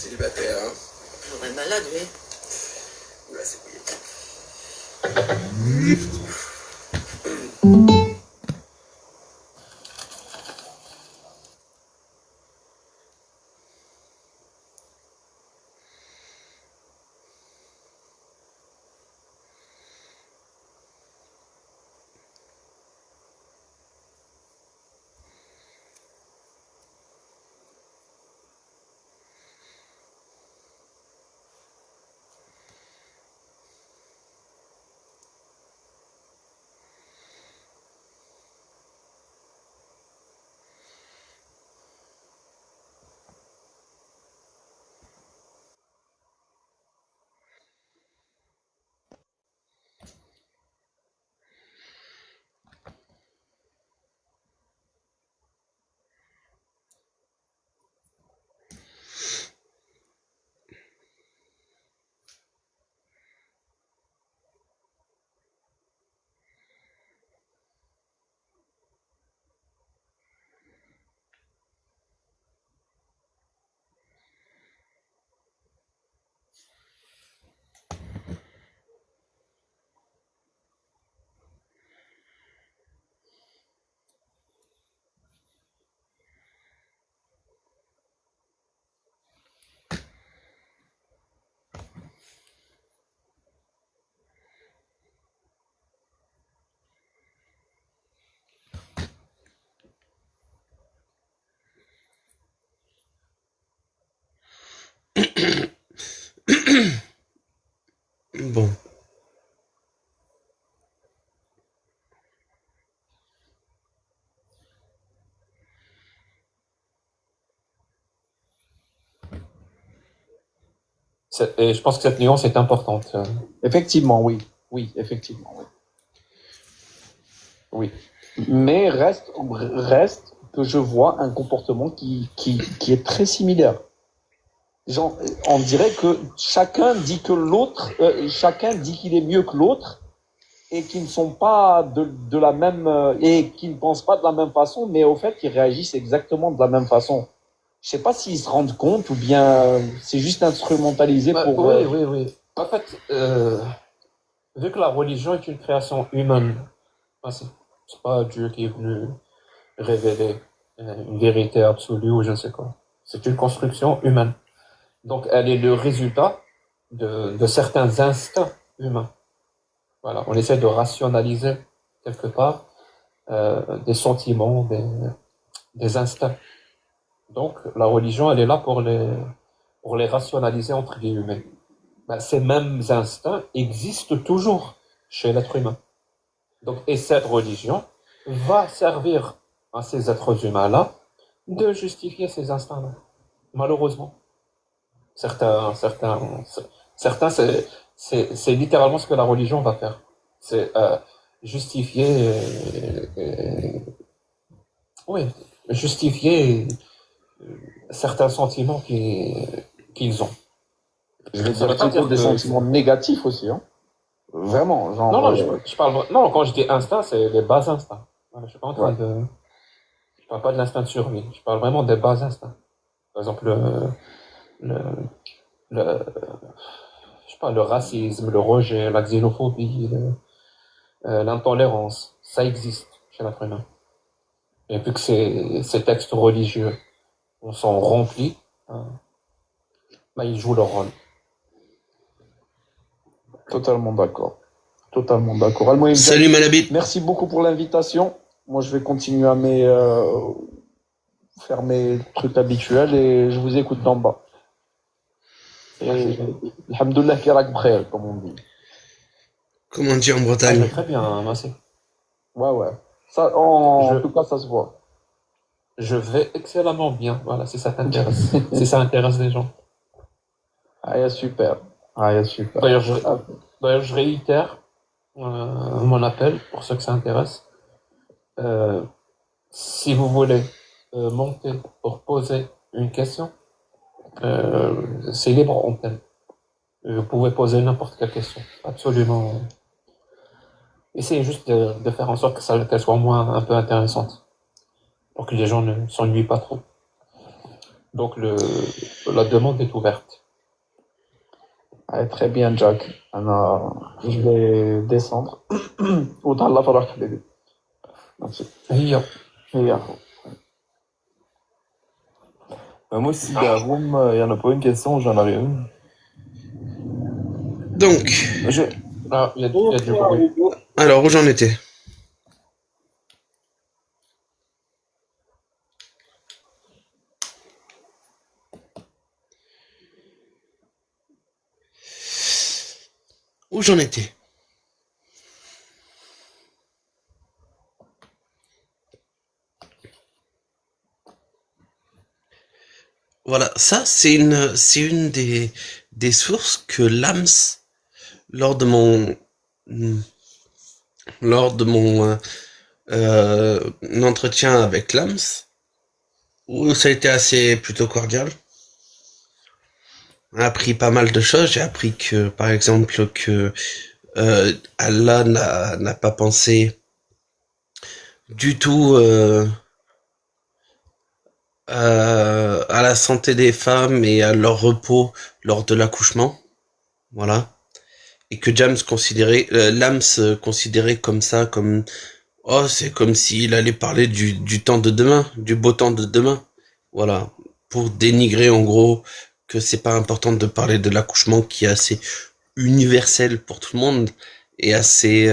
célibataire, hein. On est malade, oui. Oula, c'est bouillant. Bon. Et je pense que cette nuance est importante. Effectivement, oui. Oui, effectivement, oui. Oui. Mais reste que je vois un comportement qui est très similaire. Genre, on dirait que chacun dit que l'autre, chacun dit qu'il est mieux que l'autre et qu'ils ne sont pas de la même, et qu'ils ne pensent pas de la même façon, mais au fait, ils réagissent exactement de la même façon. Je sais pas s'ils se rendent compte ou bien c'est juste instrumentalisé pour... Oui. En fait, vu que la religion est une création humaine, c'est pas Dieu qui est venu révéler une vérité absolue ou je ne sais quoi. C'est une construction humaine. Donc, elle est le résultat de certains instincts humains. Voilà, on essaie de rationaliser quelque part des sentiments, des instincts. Donc, la religion, elle est là pour les rationaliser entre guillemets. Ben, ces mêmes instincts existent toujours chez l'être humain. Donc, et cette religion va servir à ces êtres humains-là de justifier ces instincts-là. Malheureusement. Certains, c'est littéralement ce que la religion va faire. C'est justifier, oui, justifier certains sentiments qu'ils ont. Je vais Ça veut dire pas plutôt dire des que sentiments négatifs aussi, hein. Vraiment, genre... non, je parle. Non, quand je dis instinct, c'est les bas instincts. Voilà, je suis pas en train ouais. de. Je parle pas de l'instinct de survie. Je parle vraiment des bas instincts. Par exemple, le, le, je sais pas, le racisme, le rejet, la xénophobie, l'intolérance, ça existe chez l'être humain. Et vu que ces textes religieux sont remplis, bah, ils jouent leur rôle. Totalement d'accord. Totalement d'accord. Al-Mohem, Salut Malabit. merci beaucoup pour l'invitation. Moi, je vais continuer à faire mes trucs habituels et je vous écoute d'en bas. Et alhamdoulilah kirak bkhir, comme on dit. Comment on dit en Ah, je Bretagne? vais très bien, merci. Ouais. Ça, en tout cas, ça se voit. Je vais excellemment bien, voilà, si ça t'intéresse. Si ça intéresse les gens. Ah, super. Super. D'ailleurs, je réitère mon appel pour ceux que ça intéresse. Si vous voulez monter pour poser une question, c'est libre antenne. Vous pouvez poser n'importe quelle question. Absolument. Essayez juste de faire en sorte qu'elle soit au moins un peu intéressante. Pour que les gens ne s'ennuient pas trop. Donc la demande est ouverte. Ah, très bien, Jack. Je vais descendre. وتهلا فرحك حبيبي. Merci. هي هي. Moi aussi, Darum, il y en a pas une question, j'en aurais une. Donc, Ah, il y a du bruit. alors où j'en étais? Où j'en étais? Voilà, ça c'est une des sources que l'AMS, lors de mon lors de mon entretien avec l'AMS, où ça a été assez plutôt cordial. J'ai appris pas mal de choses. J'ai appris que, par exemple, que Allah n'a pas pensé du tout à la santé des femmes et à leur repos lors de l'accouchement. Voilà. Et que l'AMS considérait comme ça, comme oh, c'est comme s'il allait parler du temps de demain, du beau temps de demain. Voilà. Pour dénigrer en gros que c'est pas important de parler de l'accouchement qui est assez universel pour tout le monde et assez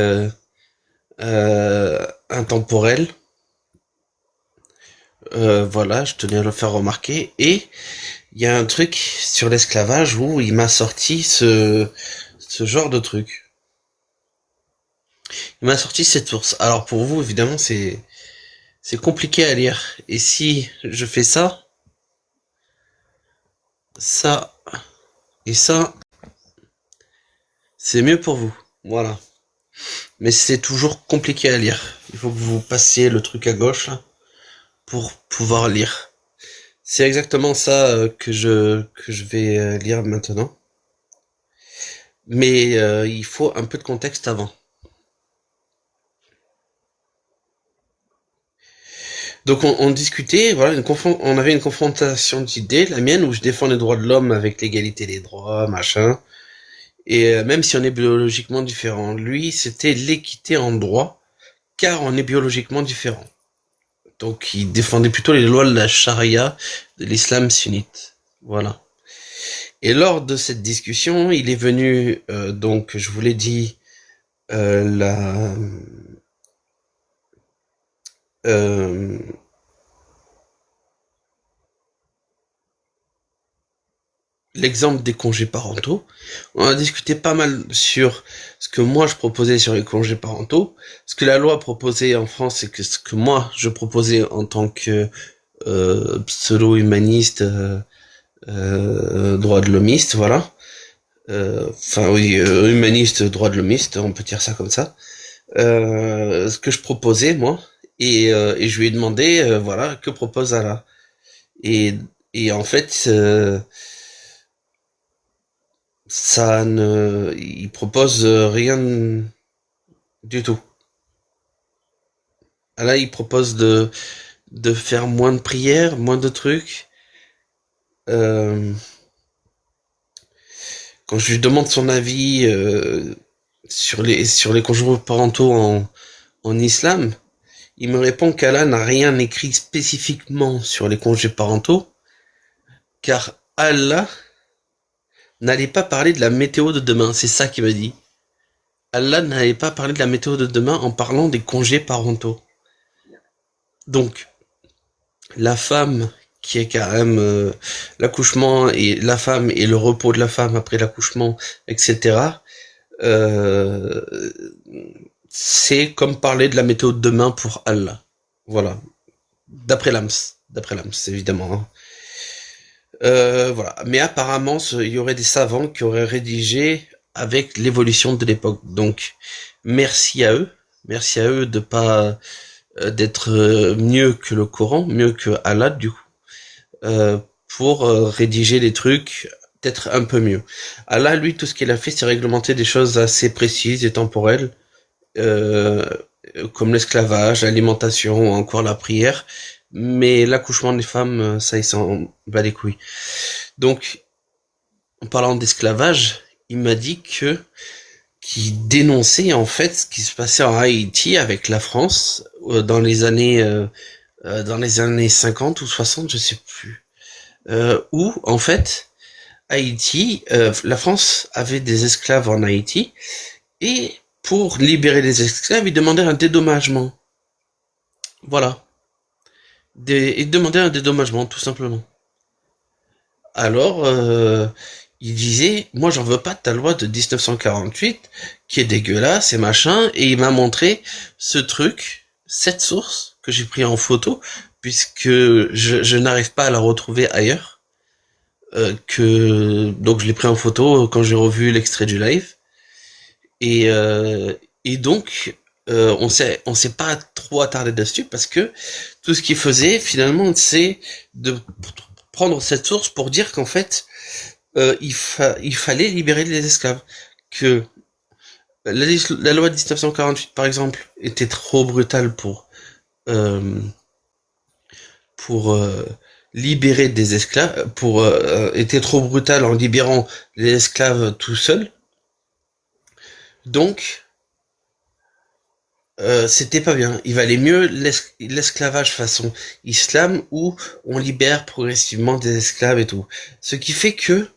intemporel. Voilà, je tenais à le faire remarquer. Et il y a un truc sur l'esclavage où il m'a sorti ce genre de truc. Il m'a sorti cette source. Alors pour vous, évidemment, c'est compliqué à lire. Et si je fais ça et ça, c'est mieux pour vous. Voilà. Mais c'est toujours compliqué à lire. Il faut que vous passiez le truc à gauche là, pour pouvoir lire. C'est exactement ça que je vais lire maintenant. Mais il faut un peu de contexte avant. Donc on discutait, voilà, on avait une confrontation d'idées, la mienne où je défends les droits de l'homme avec l'égalité des droits, machin. Et même si on est biologiquement différent, lui c'était l'équité en droit, car on est biologiquement différent. Donc il défendait plutôt les lois de la charia, de l'islam sunnite. Voilà. Et lors de cette discussion, il est venu, donc je vous l'ai dit, l'exemple des congés parentaux. On a discuté pas mal sur ce que moi je proposais sur les congés parentaux, ce que la loi proposait en France et que ce que moi je proposais en tant que pseudo-humaniste, droit de l'homiste, voilà. Enfin oui, humaniste, droit de l'homiste, on peut dire ça comme ça. Ce que je proposais moi, et je lui ai demandé, voilà, que propose Allah. Et en fait, il propose rien du tout. Là, il propose de faire moins de prières, moins de trucs. Quand je lui demande son avis sur les congés parentaux en islam, il me répond qu'Allah n'a rien écrit spécifiquement sur les congés parentaux, car Allah n'allait pas parler de la météo de demain, c'est ça qu'il m'a dit. Allah n'allait pas parler de la météo de demain en parlant des congés parentaux. Donc, la femme qui est quand même l'accouchement et la femme et le repos de la femme après l'accouchement, etc. C'est comme parler de la météo de demain pour Allah. Voilà. D'après l'AMS, évidemment. Hein. Voilà. Mais apparemment, il y aurait des savants qui auraient rédigé avec l'évolution de l'époque. Donc, merci à eux de pas d'être mieux que le Coran, mieux que Allah du coup, pour rédiger des trucs peut-être un peu mieux. Allah, lui, tout ce qu'il a fait, c'est réglementer des choses assez précises et temporelles, comme l'esclavage, l'alimentation ou encore la prière. mais l'accouchement des femmes, ça, il s'en bat les couilles. Donc, en parlant d'esclavage, il m'a dit qu'il dénonçait en fait ce qui se passait en Haïti avec la France dans les années 50 ou 60, je sais plus. Où en fait Haïti, la France avait des esclaves en Haïti et pour libérer les esclaves, ils demandaient un dédommagement. Voilà. Ils demandaient un dédommagement tout simplement. Alors, il disait, moi j'en veux pas de ta loi de 1948, qui est dégueulasse et machin, et il m'a montré ce truc, cette source, que j'ai pris en photo, puisque je n'arrive pas à la retrouver ailleurs, donc je l'ai pris en photo quand j'ai revu l'extrait du live, et, donc, on s'est pas trop attardé dessus, parce que tout ce qu'il faisait, finalement, c'est de prendre cette source pour dire qu'en fait, il fallait libérer les esclaves. Que la loi de 1948, par exemple, était trop brutale euh, pour libérer des esclaves, était trop brutale en libérant les esclaves tout seuls. Donc, c'était pas bien. Il valait mieux l'esclavage façon islam où on libère progressivement des esclaves et tout. Ce qui fait que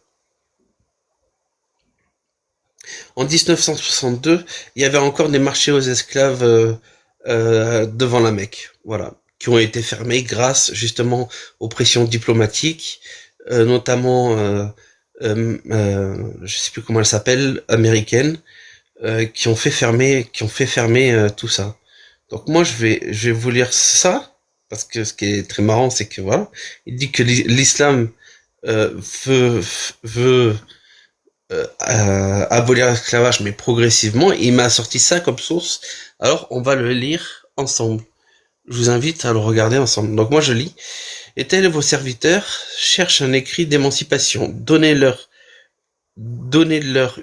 en 1962, il y avait encore des marchés aux esclaves devant la Mecque, voilà, qui ont été fermés grâce justement aux pressions diplomatiques, notamment, je sais plus comment elle s'appelle, américaine, qui ont fait fermer tout ça. Donc moi je vais vous lire ça parce que ce qui est très marrant c'est que voilà, il dit que l'islam veut abolir l'esclavage mais progressivement. Et il m'a sorti ça comme source. Alors on va le lire ensemble. Je vous invite à le regarder ensemble. Donc moi je lis. Et tels vos serviteurs cherchent un écrit d'émancipation. Donnez-leur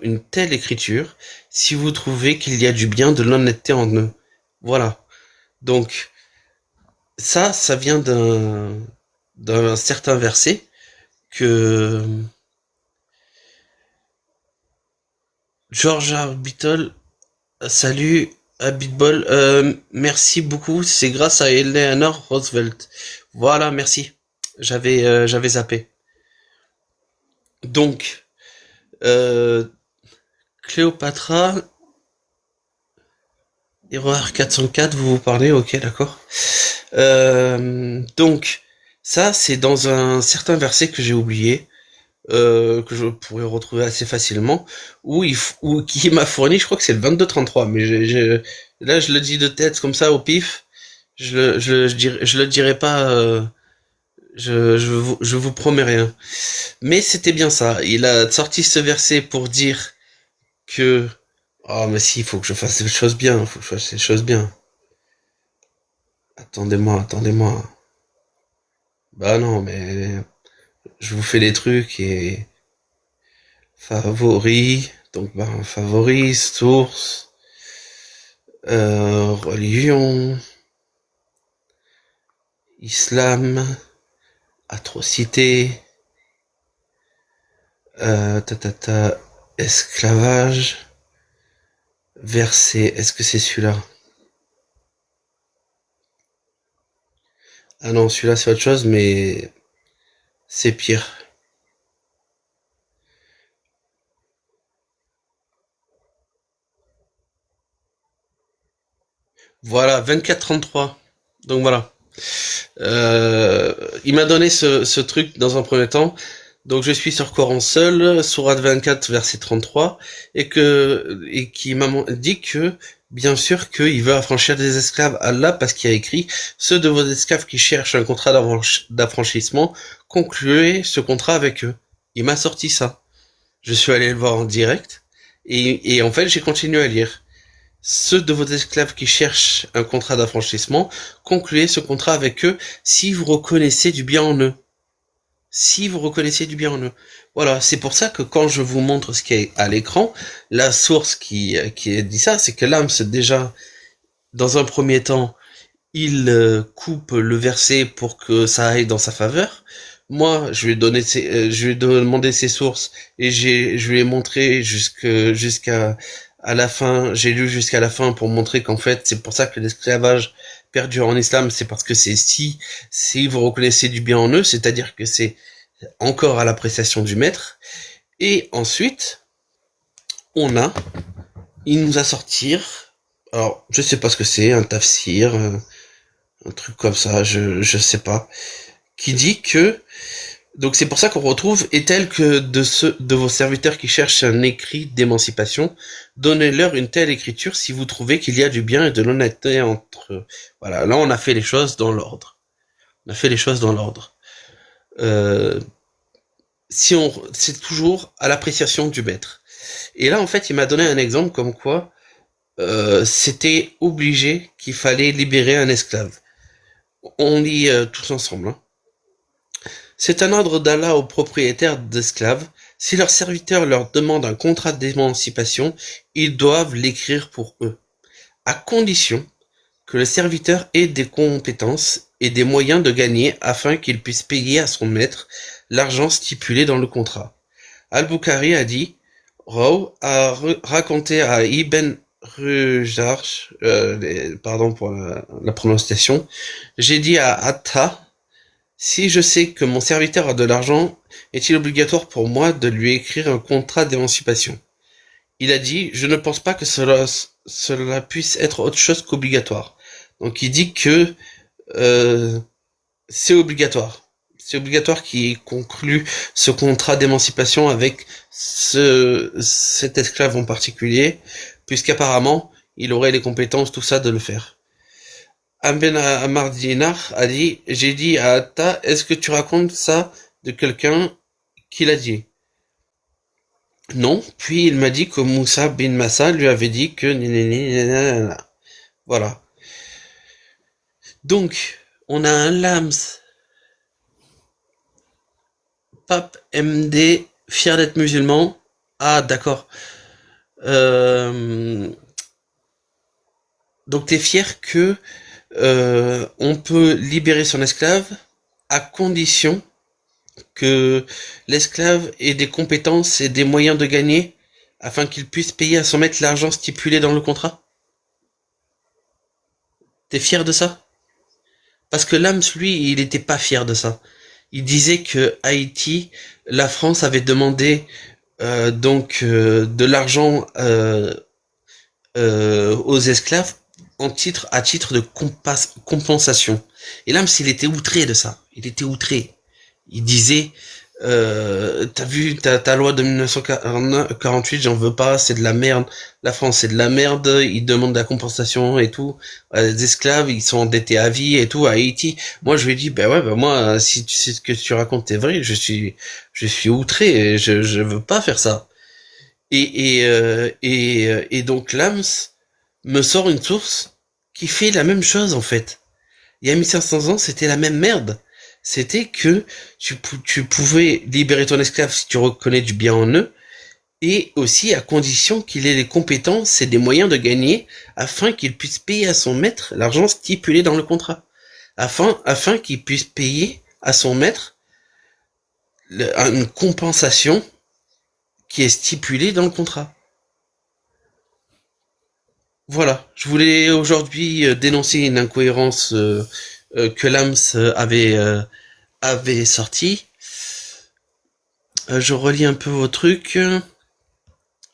une telle écriture si vous trouvez qu'il y a du bien, de l'honnêteté en eux. Voilà. Donc, ça vient d'un certain verset que George Arbitol, salut Abitbol, merci beaucoup, c'est grâce à Eleanor Roosevelt. Voilà, merci. J'avais zappé. Donc, Cléopatra, Erreur 404, vous parlez, ok, d'accord. Donc, ça, c'est dans un certain verset que j'ai oublié, que je pourrais retrouver assez facilement, qui m'a fourni, je crois que c'est le 22-33, mais là, je le dis de tête, comme ça, au pif, je le dirai pas, je vous promets rien. Mais c'était bien ça. Il a sorti ce verset pour dire que oh mais si, il faut que je fasse les choses bien, faut que je fasse les choses bien. Attendez-moi. Bah non, mais je vous fais des trucs et favoris, donc bah favoris, source, religion, islam, atrocité, esclavage, verset, est-ce que c'est celui-là? Ah non, celui-là c'est autre chose, mais c'est pire. Voilà, 24-33. Donc voilà. Il m'a donné ce truc dans un premier temps. Donc je suis sur Coran seul, sourate 24, verset 33, et qui m'a dit que, bien sûr, qu'il veut affranchir des esclaves Allah parce qu'il a écrit, ceux de vos esclaves qui cherchent un contrat d'affranchissement, concluez ce contrat avec eux. Il m'a sorti ça. Je suis allé le voir en direct, et en fait j'ai continué à lire. Ceux de vos esclaves qui cherchent un contrat d'affranchissement, concluez ce contrat avec eux si vous reconnaissez du bien en eux. Si vous reconnaissez du bien en eux. Voilà, c'est pour ça que quand je vous montre ce qui est à l'écran, la source qui dit ça, c'est que l'âme, déjà, dans un premier temps, il coupe le verset pour que ça aille dans sa faveur. Moi, je lui ai demandé ses sources et je lui ai montré jusqu'à à la fin. J'ai lu jusqu'à la fin pour montrer qu'en fait, c'est pour ça que l'esclavage perdure en islam, c'est parce que si vous reconnaissez du bien en eux, c'est-à-dire que c'est encore à l'appréciation du maître. Et ensuite, il nous a sorti, alors je sais pas ce que c'est, un tafsir, un truc comme ça, je sais pas, qui dit que, donc c'est pour ça qu'on retrouve, et tel que de vos serviteurs qui cherchent un écrit d'émancipation, donnez-leur une telle écriture si vous trouvez qu'il y a du bien et de l'honnêteté entre eux. Voilà, là on a fait les choses dans l'ordre. On a fait les choses dans l'ordre. Euh, c'est toujours à l'appréciation du maître. Et là en fait il m'a donné un exemple comme quoi c'était obligé qu'il fallait libérer un esclave. On lit tous ensemble. Hein. C'est un ordre d'Allah aux propriétaires d'esclaves. Si leurs serviteurs leur demandent un contrat d'émancipation, ils doivent l'écrire pour eux, à condition que le serviteur ait des compétences et des moyens de gagner afin qu'il puisse payer à son maître l'argent stipulé dans le contrat. Al-Bukhari a dit, Raw a raconté à Ibn Rujarj, pardon pour la prononciation, j'ai dit à Atta, si je sais que mon serviteur a de l'argent, est-il obligatoire pour moi de lui écrire un contrat d'émancipation? Il a dit, je ne pense pas que cela puisse être autre chose qu'obligatoire. Donc il dit que c'est obligatoire. C'est obligatoire qu'il conclue ce contrat d'émancipation avec cet esclave en particulier, puisqu'apparemment, il aurait les compétences, tout ça, de le faire. Ibn Ammar Dinar a dit, j'ai dit à Atta, est-ce que tu racontes ça de quelqu'un qui l'a dit? Non, puis il m'a dit que Moussa bin Massa lui avait dit que voilà. Donc, on a un Lams, Pape MD, fier d'être musulman. Ah, d'accord. Donc t'es fier que on peut libérer son esclave à condition que l'esclave ait des compétences et des moyens de gagner afin qu'il puisse payer à son maître l'argent stipulé dans le contrat? T'es fier de ça? Parce que Lams, lui, il était pas fier de ça. Il disait que Haïti, la France avait demandé de l'argent aux esclaves à titre de compensation. Et Lams, il était outré de ça. Il était outré. Il disait, t'as vu ta loi de 1948, j'en veux pas, c'est de la merde. La France, c'est de la merde. Ils demandent de la compensation et tout. Les esclaves, ils sont endettés à vie et tout. À Haïti, moi, je lui ai dit, ben ouais, ben moi, si tu sais ce que tu racontes est vrai, je suis outré. Et je veux pas faire ça. Et donc Lams me sort une source qui fait la même chose en fait. Il y a 1500 ans, c'était la même merde. C'était que tu pouvais libérer ton esclave si tu reconnais du bien en eux, et aussi à condition qu'il ait les compétences et des moyens de gagner afin qu'il puisse payer à son maître l'argent stipulé dans le contrat. Afin qu'il puisse payer à son maître une compensation qui est stipulée dans le contrat. Voilà, je voulais aujourd'hui dénoncer une incohérence que Lams avait sortie. Je relis un peu vos trucs.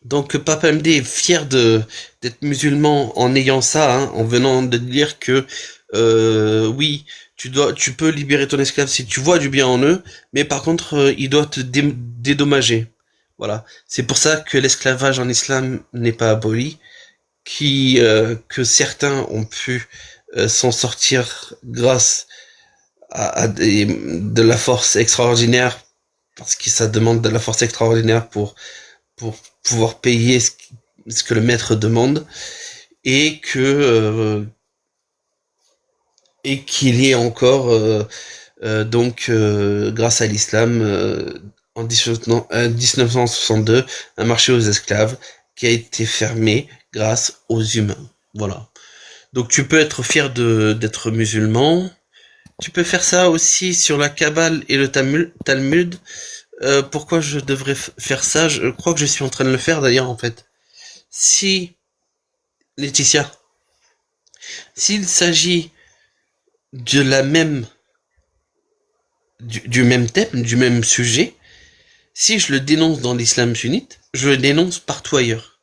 Donc Papa MD est fier d'être musulman en ayant ça, hein, en venant de dire que oui, tu peux libérer ton esclave si tu vois du bien en eux, mais par contre il doit te dédommager. Voilà, c'est pour ça que l'esclavage en islam n'est pas aboli, que certains ont pu s'en sortir grâce à de la force extraordinaire, parce que ça demande de la force extraordinaire pour pouvoir payer ce que le maître demande, et qu'il y ait encore grâce à l'islam en 1962 un marché aux esclaves qui a été fermé grâce aux humains. Voilà. Donc tu peux être fier d'être musulman. Tu peux faire ça aussi sur la Kabbale et le Talmud. Pourquoi je devrais faire ça? Je crois que je suis en train de le faire d'ailleurs en fait. Si, Laetitia, s'il s'agit de la même, du même thème, du même sujet, si je le dénonce dans l'islam sunnite, je le dénonce partout ailleurs.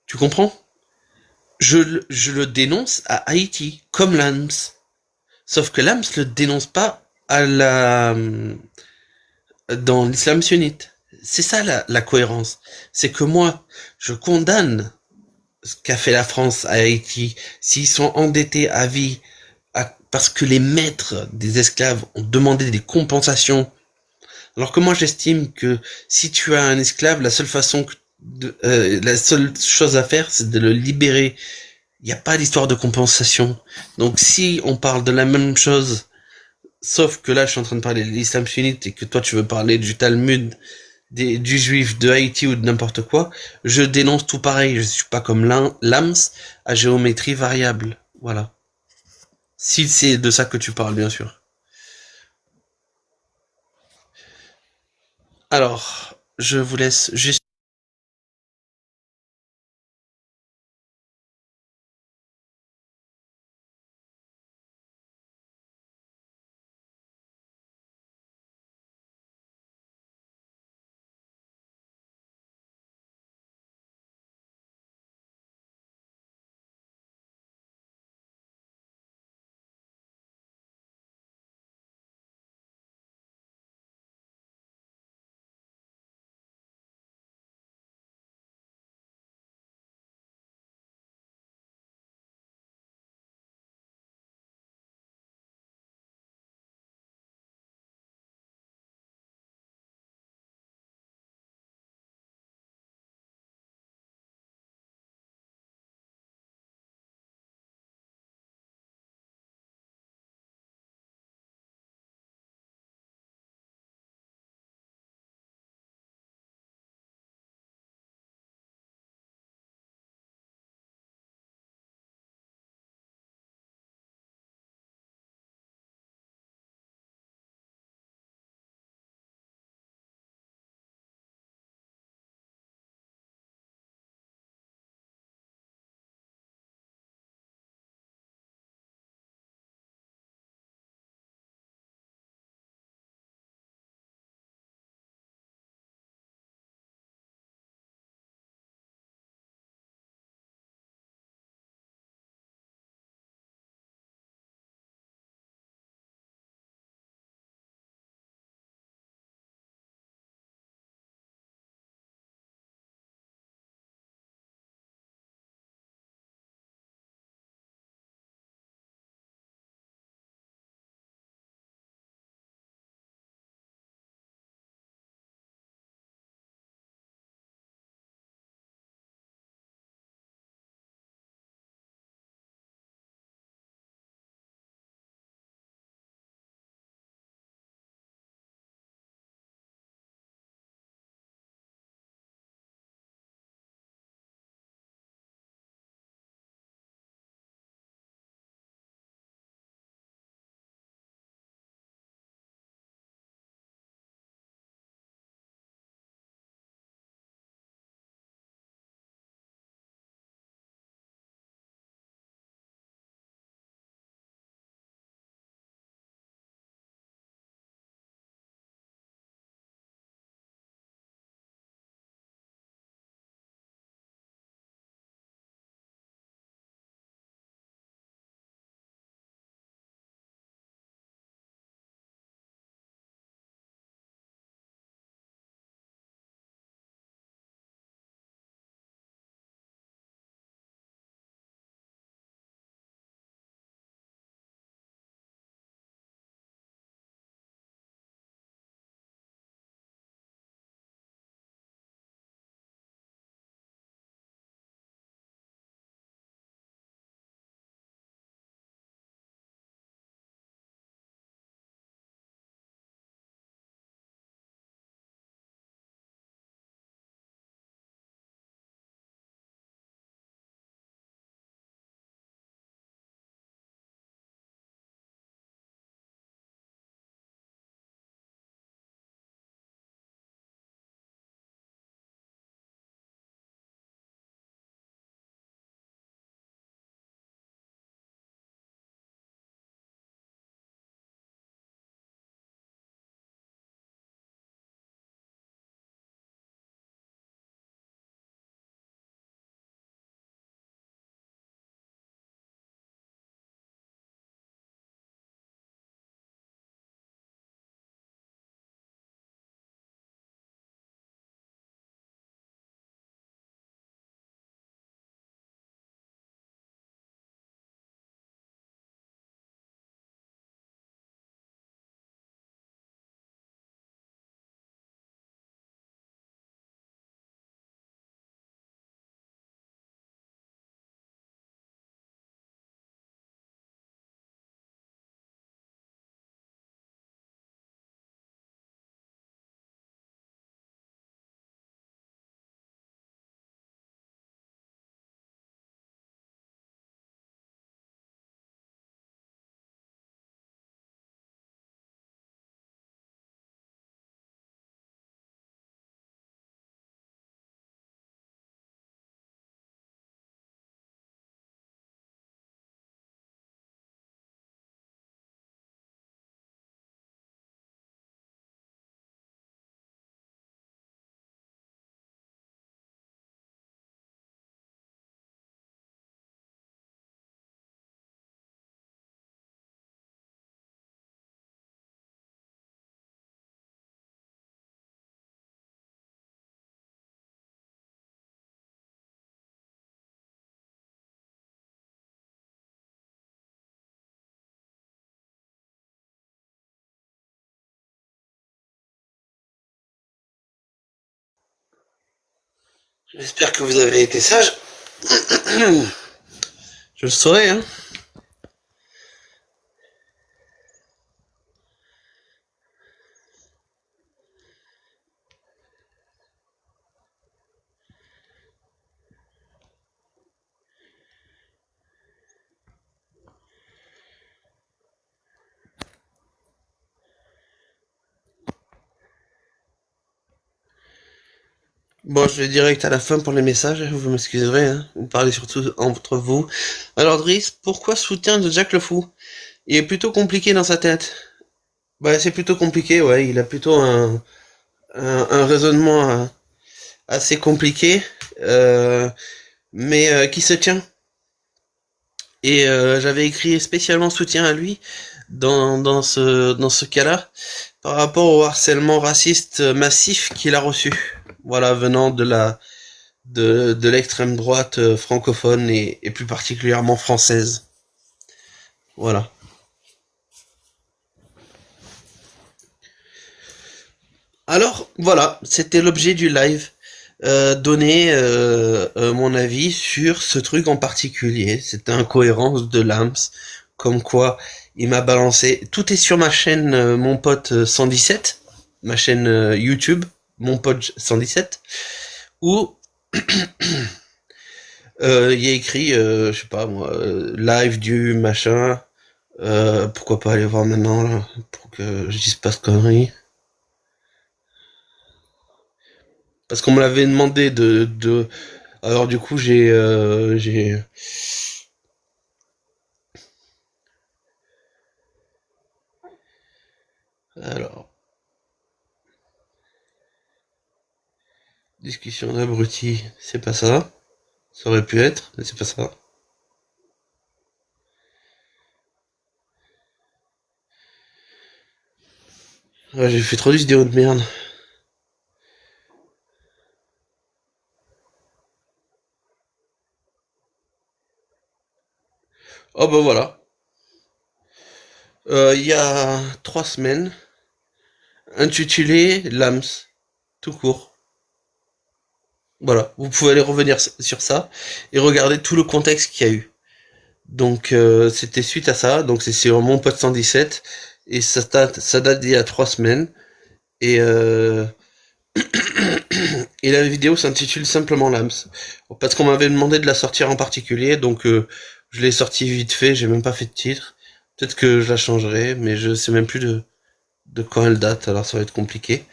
Tu comprends? Je le dénonce à Haïti, comme l'AMS. Sauf que l'AMS le dénonce pas dans l'islam sunnite. C'est ça la cohérence. C'est que moi, je condamne ce qu'a fait la France à Haïti. S'ils sont endettés à vie, parce que les maîtres des esclaves ont demandé des compensations. Alors que moi, j'estime que si tu as un esclave, la seule chose à faire, c'est de le libérer. Il n'y a pas d'histoire de compensation. Donc si on parle de la même chose, sauf que là je suis en train de parler de l'islam sunnite et que toi tu veux parler du Talmud, du juif de Haïti ou de n'importe quoi, je dénonce tout pareil. Je suis pas comme l'AMS à géométrie variable. Voilà. Si c'est de ça que tu parles, bien sûr. Alors, je vous laisse juste J'espère que vous avez été sage. Je le saurai, hein. Bon, je vais direct à la fin pour les messages, vous m'excuserez, hein. Vous parlez surtout entre vous. Alors, Driss, pourquoi soutien de Jack le Fou? Il est plutôt compliqué dans sa tête. Bah, c'est plutôt compliqué, ouais. Il a plutôt un raisonnement assez compliqué, mais qui se tient. Et j'avais écrit spécialement soutien à lui dans ce cas-là, par rapport au harcèlement raciste massif qu'il a reçu. Voilà, venant de l'extrême droite francophone et plus particulièrement française. Voilà. Alors, voilà, c'était l'objet du live. Donner mon avis sur ce truc en particulier. C'était incohérence de Lams, comme quoi il m'a balancé. Tout est sur ma chaîne Mon Pote 117, ma chaîne YouTube, Mon Pote 117, où il y a écrit, je sais pas moi, live du machin. Pourquoi pas aller voir maintenant là, pour que je dise pas de conneries. Parce qu'on me l'avait demandé de... Alors du coup j'ai... Alors... Discussion d'abruti, c'est pas ça. Ça aurait pu être, mais c'est pas ça. Ouais, j'ai fait trop de vidéos de merde. Oh bah voilà. Il y a 3 semaines, intitulé Lams, tout court. Voilà, vous pouvez aller revenir sur ça et regarder tout le contexte qu'il y a eu. Donc c'était suite à ça, donc c'est sur Mon Pote 117 et ça date d'il y a 3 semaines et et la vidéo s'intitule simplement Lams parce qu'on m'avait demandé de la sortir en particulier, donc je l'ai sortie vite fait, j'ai même pas fait de titre. Peut-être que je la changerai, mais je sais même plus de quand elle date, alors ça va être compliqué.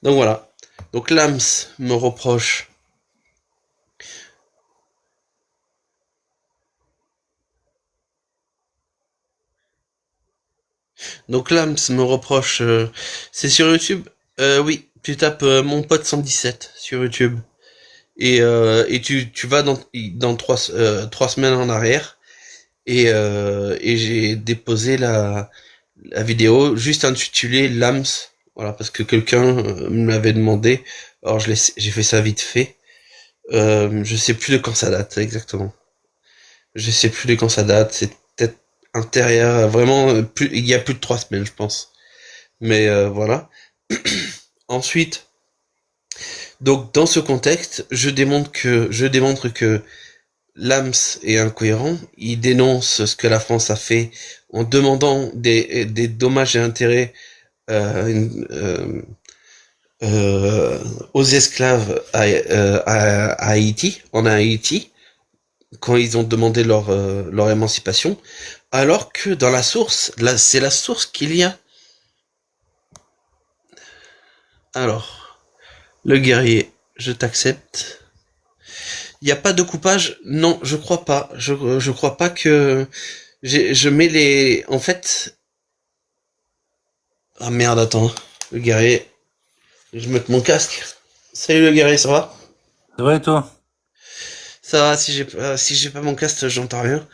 Donc voilà. Donc Lams me reproche. Donc Lams me reproche. C'est sur YouTube. Oui, tu tapes Mon Pote 117 sur YouTube et tu vas dans 3 semaines en arrière et j'ai déposé la vidéo juste intitulée Lams. Voilà, parce que quelqu'un me l'avait demandé. Alors j'ai fait ça vite fait. Je sais plus de quand ça date exactement. Je sais plus de quand ça date. C'est peut-être intérieur, vraiment il y a plus de 3 semaines, je pense. Mais voilà. Ensuite, donc dans ce contexte, je démontre que Lams est incohérent. Il dénonce ce que la France a fait en demandant des dommages et intérêts aux esclaves à Haïti, en Haïti, quand ils ont demandé leur émancipation, alors que dans la source, là, c'est la source qu'il y a. Alors, le guerrier, je t'accepte. Il n'y a pas de coupage? Non, je crois pas. Je crois pas que... Je mets les... En fait... Ah merde, attends. Le guerrier... Je mets mon casque. Salut le guerrier, ça va? C'est vrai, toi? Ça va, si j'ai pas mon casque, j'entends rien.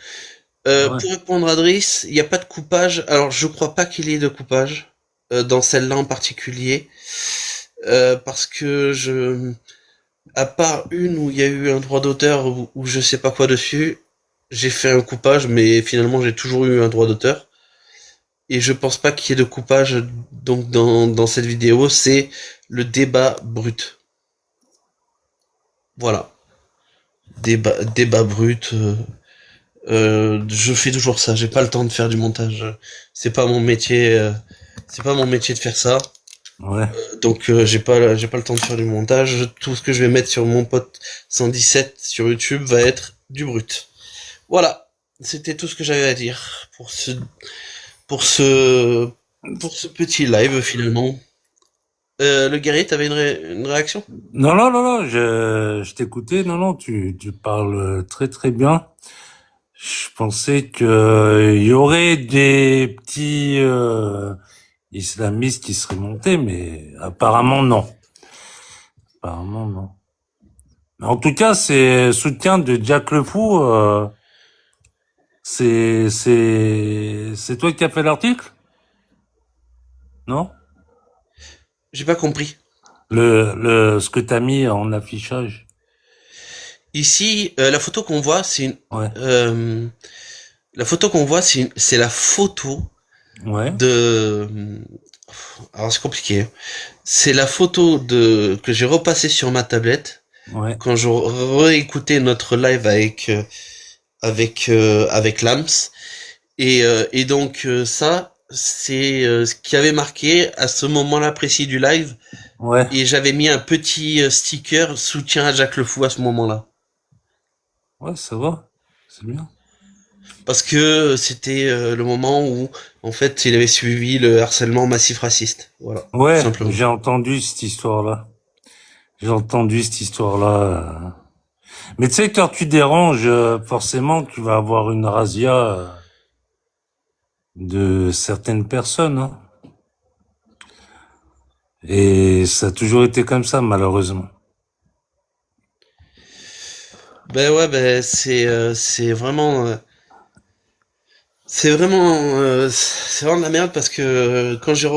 Ouais. Pour répondre à Driss, il n'y a pas de coupage. Alors, je crois pas qu'il y ait de coupage. Dans celle-là en particulier. Parce que à part une où il y a eu un droit d'auteur ou je sais pas quoi dessus, j'ai fait un coupage, mais finalement j'ai toujours eu un droit d'auteur. Et je pense pas qu'il y ait de coupage donc dans cette vidéo, c'est le débat brut. Voilà. Débat brut. Je fais toujours ça. J'ai pas le temps de faire du montage. C'est pas mon métier. C'est pas mon métier de faire ça. Ouais. Donc j'ai pas le temps de faire du montage. Tout ce que je vais mettre sur mon pote 117 sur YouTube va être du brut. Voilà. C'était tout ce que j'avais à dire pour ce pour ce petit live finalement. Le guerrier, t'avais une réaction? Non, non, non, non, je t'écoutais. Non, non, tu parles très, très bien. Je pensais que il y aurait des petits islamistes qui seraient montés, mais apparemment non. Apparemment non. En tout cas, c'est soutien de Jack Le Fou. C'est toi qui as fait l'article, non? J'ai pas compris. Ce que t'as mis en affichage. Ici, la photo qu'on voit, Ouais, la photo qu'on voit, c'est la photo ouais, de. Alors c'est compliqué, hein. C'est la photo que j'ai repassée sur ma tablette ouais, quand je réécoutais notre live avec Lams et donc ça c'est ce qui avait marqué à ce moment-là précis du live ouais. et j'avais mis un petit sticker soutien à Jacques Le Fou à ce moment-là Ouais, ça va. C'est bien. parce que c'était le moment où en fait il avait suivi le harcèlement massif raciste, voilà, tout Ouais, simplement. j'ai entendu cette histoire-là. J'ai entendu cette histoire-là. Mais tu sais, quand tu déranges, forcément, tu vas avoir une razzia de certaines personnes, hein. Et ça a toujours été comme ça, malheureusement. Ben ouais, ben c'est vraiment de la merde parce que quand j'ai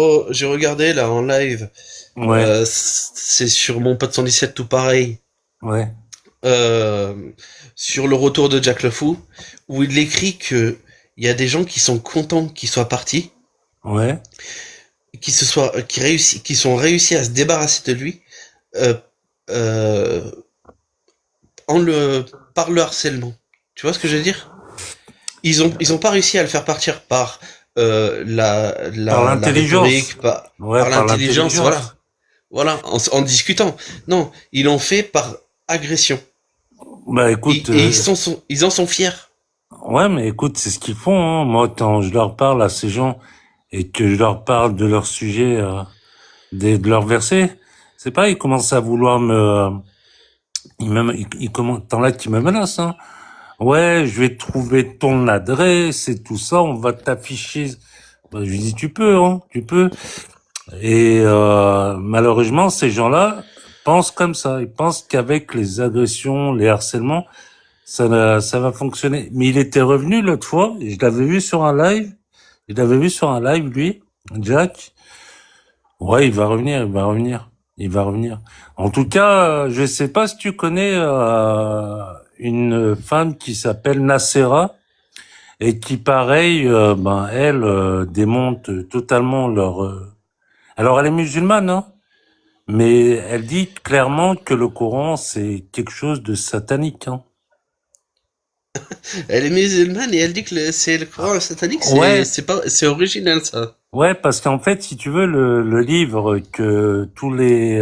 regardé là en live, Ouais, c'est sur mon pote 117 tout pareil, ouais, euh, sur le retour de Jack Le Fou, où il écrit que il y a des gens qui sont contents qu'il soit parti, ouais, qui sont réussis à se débarrasser de lui, euh, euh, en le, par le harcèlement. Tu vois ce que je veux dire? Ils ont pas réussi à le faire partir par par la l'intelligence. rhétorique, Ouais, par par l'intelligence, l'intelligence. voilà, en discutant. Non, ils l'ont fait par agression. Bah écoute, Et ils en sont fiers. ouais, mais écoute, c'est ce qu'ils font, hein. Moi, quand je leur parle à ces gens et que je leur parle de leur sujet, de leur verset, c'est pas, ils commencent à vouloir ils commencent, t'en là qui me menacent, hein. Ouais, je vais trouver ton adresse et tout ça, on va t'afficher. Bah, je lui dis, tu peux, hein, tu peux. Et malheureusement, ces gens-là pensent comme ça. Ils pensent qu'avec les agressions, les harcèlements, ça va fonctionner. Mais il était revenu l'autre fois, et je l'avais vu sur un live. Je l'avais vu sur un live, lui, Jack. Ouais, il va revenir, il va revenir, il va revenir. En tout cas, je sais pas si tu connais une femme qui s'appelle Nacera et qui, pareil, ben elle démonte totalement leur. Alors, elle est musulmane, hein, mais elle dit clairement que le Coran c'est quelque chose de satanique, hein. Elle est musulmane et elle dit que c'est le Coran satanique, Ouais, c'est original ça. ouais, parce qu'en fait, si tu veux, le livre que tous les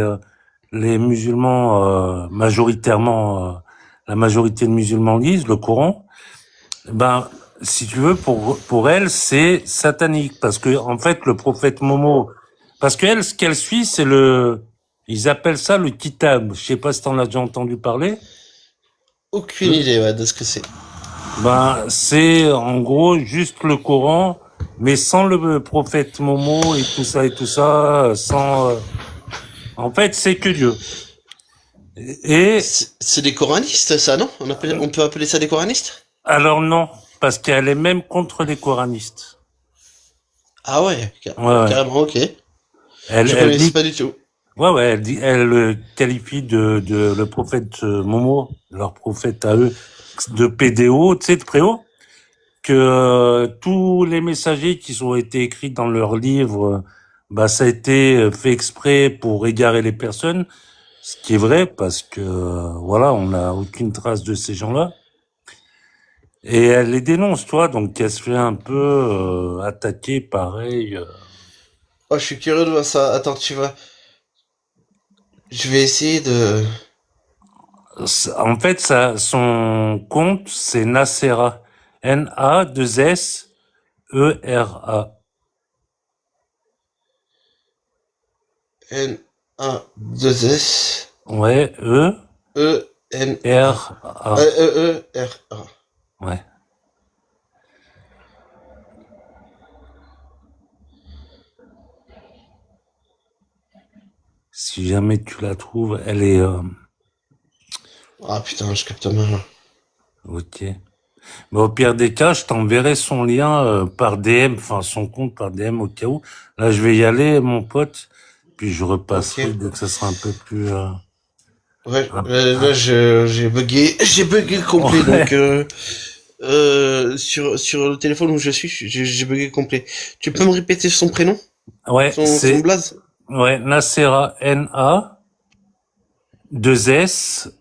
musulmans, majoritairement, la majorité de musulmans lisent, le Coran, ben, si tu veux, pour elle, c'est satanique, parce que en fait, le prophète Momo, parce qu'elle, ce qu'elle suit, c'est ils appellent ça le kitab. Je sais pas si t'en as déjà entendu parler. Aucune idée ouais, de ce que c'est. Ben, c'est en gros juste le Coran, mais sans le prophète Momo et tout ça, sans. En fait, c'est que Dieu. Et C'est des coranistes ça, non? On peut appeler ça des coranistes? alors non, parce qu'elle est même contre les coranistes. Ah ouais, Ouais, ouais. carrément, ok. Je Elle connaissais dit, pas du tout. ouais, ouais, elle qualifie de le prophète Momo, leur prophète à eux, de PDO, tu sais, de préau, que tous les messagers qui ont été écrits dans leur livre, bah ça a été fait exprès pour égarer les personnes. Ce qui est vrai parce que, voilà, on n'a aucune trace de ces gens-là. Et elle les dénonce, toi, donc elle se fait un peu attaquer, pareil. Oh, je suis curieux de voir ça. Attends, tu vois. Je vais essayer de... En fait, son compte, c'est Nacera. N-A-2-S-E-R-A. N-A-2-S... Ouais, E-N-A... E-R-A. E-E-R-A. Ouais. Si jamais tu la trouves, elle est... Ah putain, je capte mal. ok. Mais au pire des cas, je t'enverrai son lien par DM, enfin son compte par DM au cas où. Là, je vais y aller, mon pote, puis je repasserai Ok. dès que ça sera un peu plus... Ouais, un- là, j'ai bugué, j'ai bugué complet, donc Ouais, sur le téléphone où je suis, j'ai bugué complet. Tu peux me répéter son prénom, ouais, son blaze? ouais, Nacera, N-A, 2-S-E-R-A.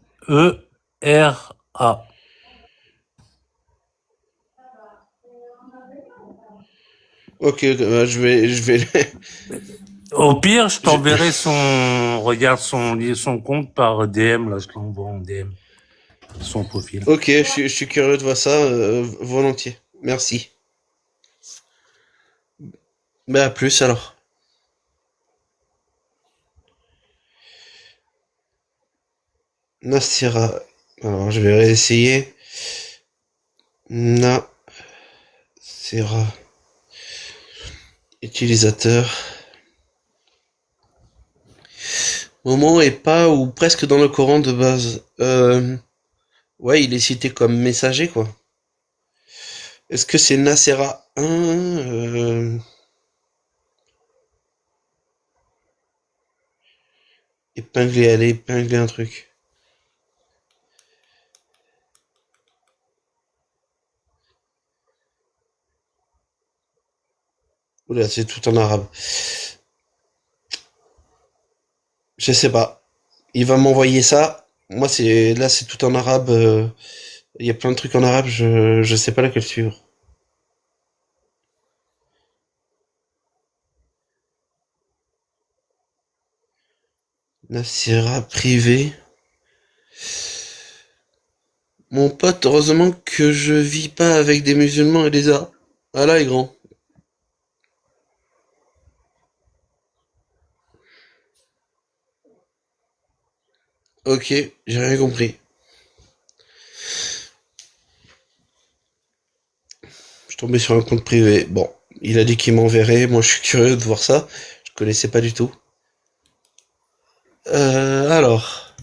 Ok, je vais, Au pire, je je- t'enverrai regarde son compte par DM, là, je te l'envoie en DM, son profil. ok, je suis curieux de voir ça, volontiers. Merci. Mais à plus alors. Nasira. Alors, je vais réessayer. Nasira. Utilisateur. Mon mot est pas ou presque dans le Coran de base. Ouais, il est cité comme messager, quoi. Est-ce que c'est Nasera 1 épingler, allez, épingler un truc. Oula, c'est tout en arabe. Je sais pas. Il va m'envoyer ça. Moi, c'est tout en arabe. Il y a plein de trucs en arabe. Je sais pas laquelle suivre. Nasira privé. Mon pote, heureusement que je vis pas avec des musulmans et des arabes. Ah là, est grand. Ok, j'ai rien compris. Je suis tombé sur un compte privé. Bon, il a dit qu'il m'enverrait. Moi, je suis curieux de voir ça. Je connaissais pas du tout. Alors,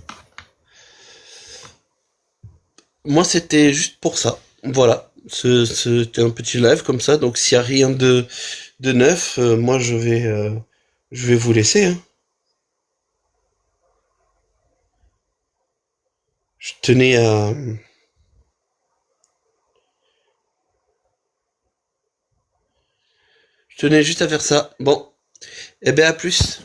moi, c'était juste pour ça. Voilà. C'était un petit live comme ça. Donc, s'il y a rien de neuf, moi, je vais vous laisser, hein. Je tenais à, je tenais juste à faire ça. Bon, eh ben à plus.